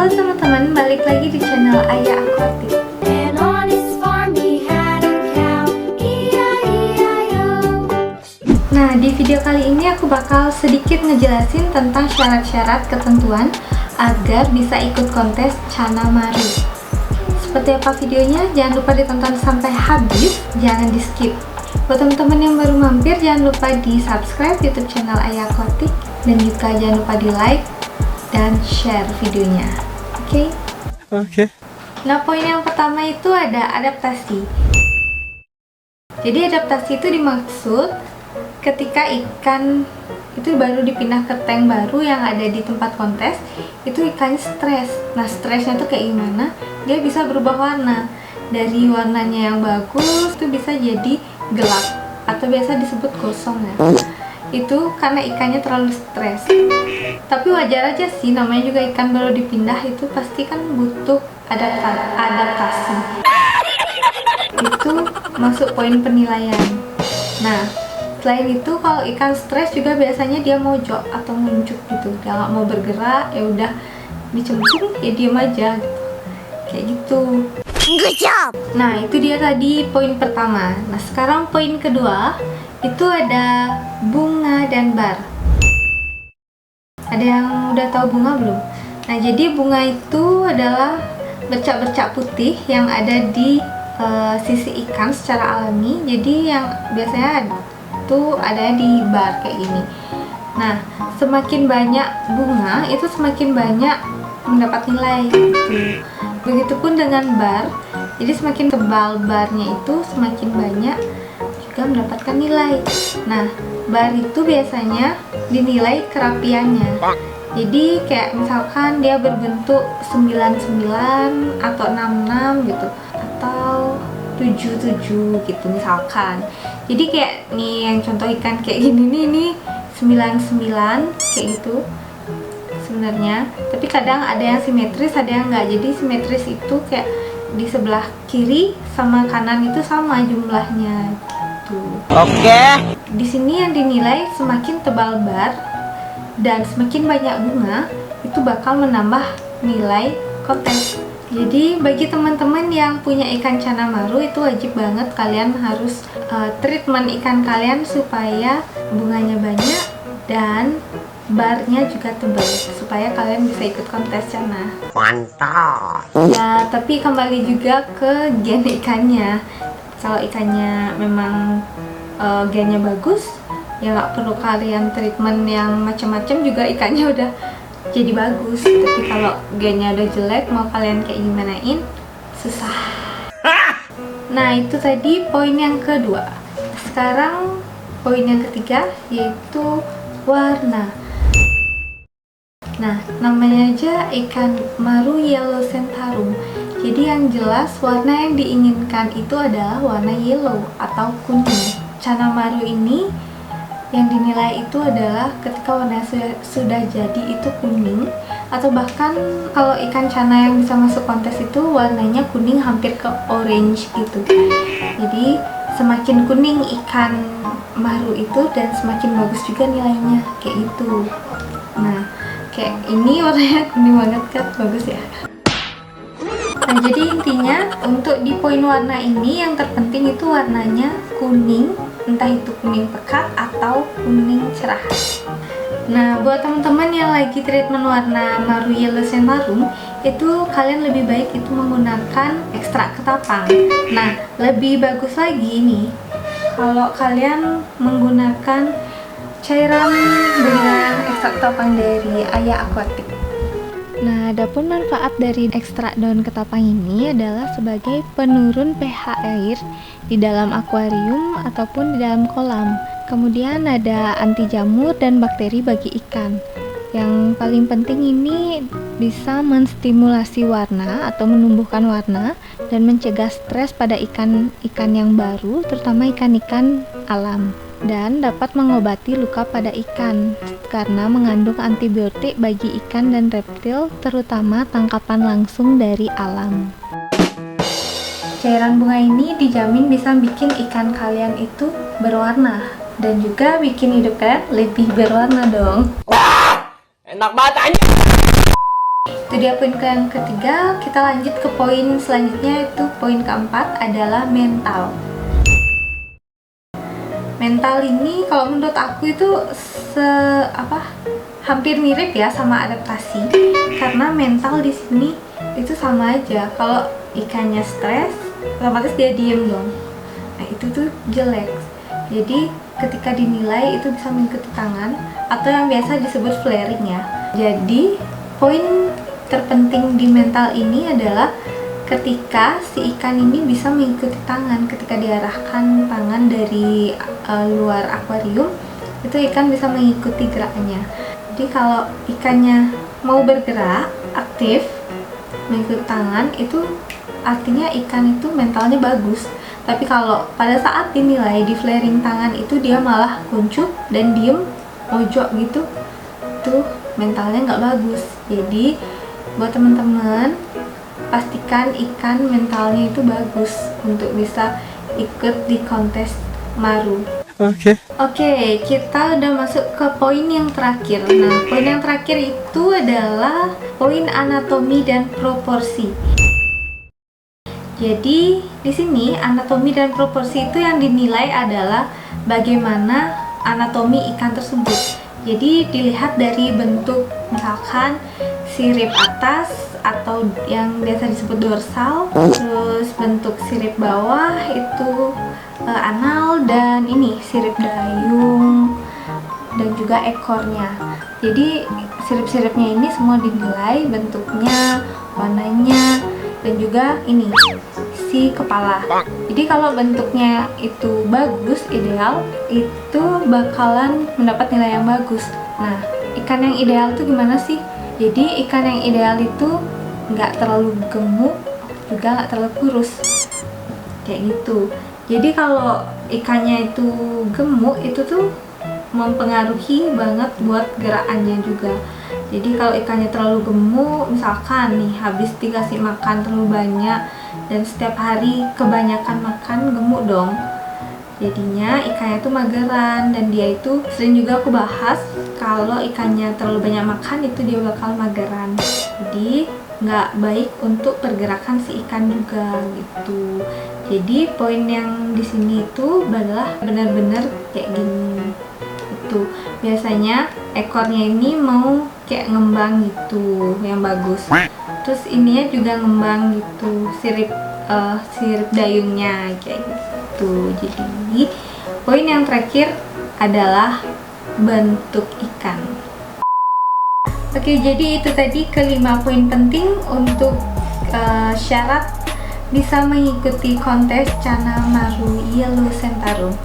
Halo teman-teman, balik lagi di channel Ayah Aquatic. Nah, di video kali ini aku bakal sedikit ngejelasin tentang syarat-syarat ketentuan agar bisa ikut kontes Chana Maru. Seperti apa videonya? Jangan lupa ditonton sampai habis, jangan di skip. Buat teman-teman yang baru mampir, jangan lupa di subscribe YouTube channel Ayah Aquatic, dan juga jangan lupa di like dan share videonya. Oke? Oke. Nah, poin yang pertama itu ada adaptasi. Jadi adaptasi itu dimaksud ketika ikan itu baru dipindah ke tank baru yang ada di tempat kontes, itu ikannya stres. Nah, stresnya tuh kayak gimana? Dia bisa berubah warna. Dari warnanya yang bagus itu bisa jadi gelap atau biasa disebut gosong ya. Itu karena ikannya terlalu stres. Tapi wajar aja sih, namanya juga ikan baru dipindah, itu pasti kan butuh adaptasi. Itu masuk poin penilaian. Nah, selain itu kalau ikan stres juga biasanya dia mojok atau ngunjuk gitu, dia nggak mau bergerak, ya udah dicemplung ya diem aja gitu. Kayak gitu. Good job. Nah, itu dia tadi poin pertama. Nah, sekarang poin kedua itu ada bunga dan bar. Ada yang udah tahu bunga belum? Nah, jadi bunga itu adalah bercak-bercak putih yang ada di sisi ikan secara alami. Jadi yang biasanya tuh ada di bar kayak gini. Nah, semakin banyak bunga itu semakin banyak mendapat nilai gitu. Begitupun dengan bar. Jadi semakin tebal barnya itu semakin banyak juga mendapatkan nilai. Nah, bar itu biasanya dinilai kerapiannya. Jadi kayak misalkan dia berbentuk 99 atau 66 gitu, atau 77 gitu misalkan. Jadi kayak nih yang contoh ikan kayak gini nih, ini 99 kayak gitu sebenarnya. Tapi kadang ada yang simetris, ada yang enggak. Jadi simetris itu kayak di sebelah kiri sama kanan itu sama jumlahnya gitu. Oke. Di sini yang dinilai semakin tebal bar dan semakin banyak bunga itu bakal menambah nilai kontes. Jadi bagi teman-teman yang punya ikan Chana Maru itu wajib banget kalian harus treatment ikan kalian supaya bunganya banyak dan barnya juga tebal supaya kalian bisa ikut kontes Chana. Mantap. Ya, tapi kembali juga ke gen ikannya. Kalau ikannya memang gennya bagus, ya nggak perlu kalian treatment yang macam-macam juga ikannya udah jadi bagus. Tapi kalau gennya udah jelek, mau kalian kayak gimanain, susah. Nah, itu tadi poin yang kedua. Sekarang poin yang ketiga yaitu warna. Nah, namanya aja ikan maru yellow centaurum. Jadi yang jelas warna yang diinginkan itu adalah warna yellow atau kuning. Chana Maru ini yang dinilai itu adalah ketika warna sudah jadi itu kuning, atau bahkan kalau ikan Chana yang bisa masuk kontes itu warnanya kuning hampir ke orange gitu. Jadi semakin kuning ikan maru itu dan semakin bagus juga nilainya kayak gitu. Nah, kayak ini warnanya kuning banget kan, bagus ya. Nah, jadi intinya untuk di poin warna ini yang terpenting itu warnanya kuning, entah itu kuning pekat atau kuning cerah. Nah, buat teman-teman yang lagi treatment warna maru yellow centaurum, itu kalian lebih baik itu menggunakan ekstrak ketapang. Nah, lebih bagus lagi nih kalau kalian menggunakan cairan dengan ekstrak ketapang dari Ayah Aquatic. Nah, adapun manfaat dari ekstrak daun ketapang ini adalah sebagai penurun pH air di dalam akuarium ataupun di dalam kolam. Kemudian ada anti jamur dan bakteri bagi ikan. Yang paling penting ini bisa menstimulasi warna atau menumbuhkan warna dan mencegah stres pada ikan-ikan yang baru, terutama ikan-ikan alam. Dan dapat mengobati luka pada ikan karena mengandung antibiotik bagi ikan dan reptil, terutama tangkapan langsung dari alam. Cairan bunga ini dijamin bisa bikin ikan kalian itu berwarna dan juga bikin hidup kalian lebih berwarna dong. Enak banget aja. Itu dia poin yang ketiga. Kita lanjut ke poin selanjutnya, itu poin keempat adalah mental. Mental ini kalau menurut aku itu hampir mirip ya sama adaptasi, karena mental di sini itu sama aja. Kalau ikannya stres, otomatis dia diem dong. Nah itu tuh jelek. Jadi ketika dinilai itu bisa mengikuti tangan atau yang biasa disebut flaring ya. Jadi poin terpenting di mental ini adalah ketika si ikan ini bisa mengikuti tangan. Ketika diarahkan tangan dari luar akuarium, itu ikan bisa mengikuti geraknya. Jadi kalau ikannya mau bergerak aktif mengikuti tangan, itu artinya ikan itu mentalnya bagus. Tapi kalau pada saat dinilai di flaring tangan itu dia malah kuncup dan diem mojok gitu, tuh mentalnya nggak bagus. Jadi buat teman-teman, pastikan ikan mentalnya itu bagus untuk bisa ikut di kontes maru. Oke, kita udah masuk ke poin yang terakhir. Nah, poin yang terakhir itu adalah poin anatomi dan proporsi. Jadi di sini anatomi dan proporsi itu yang dinilai adalah bagaimana anatomi ikan tersebut. Jadi dilihat dari bentuk, misalkan sirip atas atau yang biasa disebut dorsal, terus bentuk sirip bawah itu anal, dan ini sirip dayung, dan juga ekornya. Jadi sirip-siripnya ini semua dinilai, bentuknya, warnanya, dan juga ini si kepala. Jadi kalau bentuknya itu bagus, ideal, itu bakalan mendapat nilai yang bagus. Nah, ikan yang ideal itu gimana sih? Jadi ikan yang ideal itu nggak terlalu gemuk, juga nggak terlalu kurus, kayak gitu. Jadi kalau ikannya itu gemuk, itu tuh mempengaruhi banget buat gerakannya juga. Jadi kalau ikannya terlalu gemuk, misalkan nih habis dikasih makan terlalu banyak dan setiap hari kebanyakan makan, gemuk dong. Jadinya ikannya itu mageran, dan dia itu sering juga aku bahas kalau ikannya terlalu banyak makan itu dia bakal mageran. Jadi nggak baik untuk pergerakan si ikan juga gitu. Jadi poin yang di sini itu adalah benar-benar kayak gini. Itu biasanya ekornya ini mau kayak ngembang gitu, yang bagus. Terus ininya juga ngembang gitu, sirip dayungnya kayak gitu. Jadi poin yang terakhir adalah bentuk ikan. Oke, jadi itu tadi kelima poin penting untuk syarat bisa mengikuti kontes Cana Maru Yellow Centarum.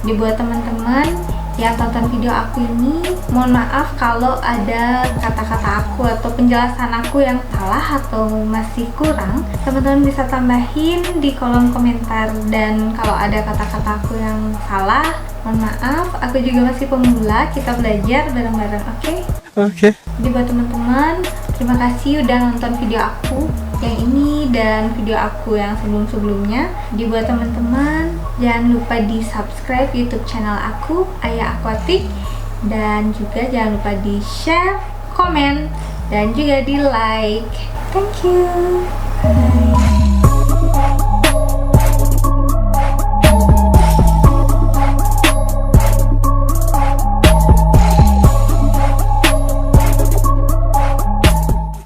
Dibuat teman-teman yang tonton video aku ini, mohon maaf kalau ada kata-kata aku atau penjelasan aku yang salah atau masih kurang. Teman-teman bisa tambahin di kolom komentar, dan kalau ada kata-kata aku yang salah, mohon maaf. Aku juga masih pemula, kita belajar bareng-bareng, oke? Oke. Jadi buat teman-teman, terima kasih udah nonton video aku yang ini dan video aku yang sebelum-sebelumnya. Dibuat teman-teman, jangan lupa di subscribe YouTube channel aku, Ayah Aquatic, dan juga jangan lupa di share, komen, dan juga di like. Thank you. Bye.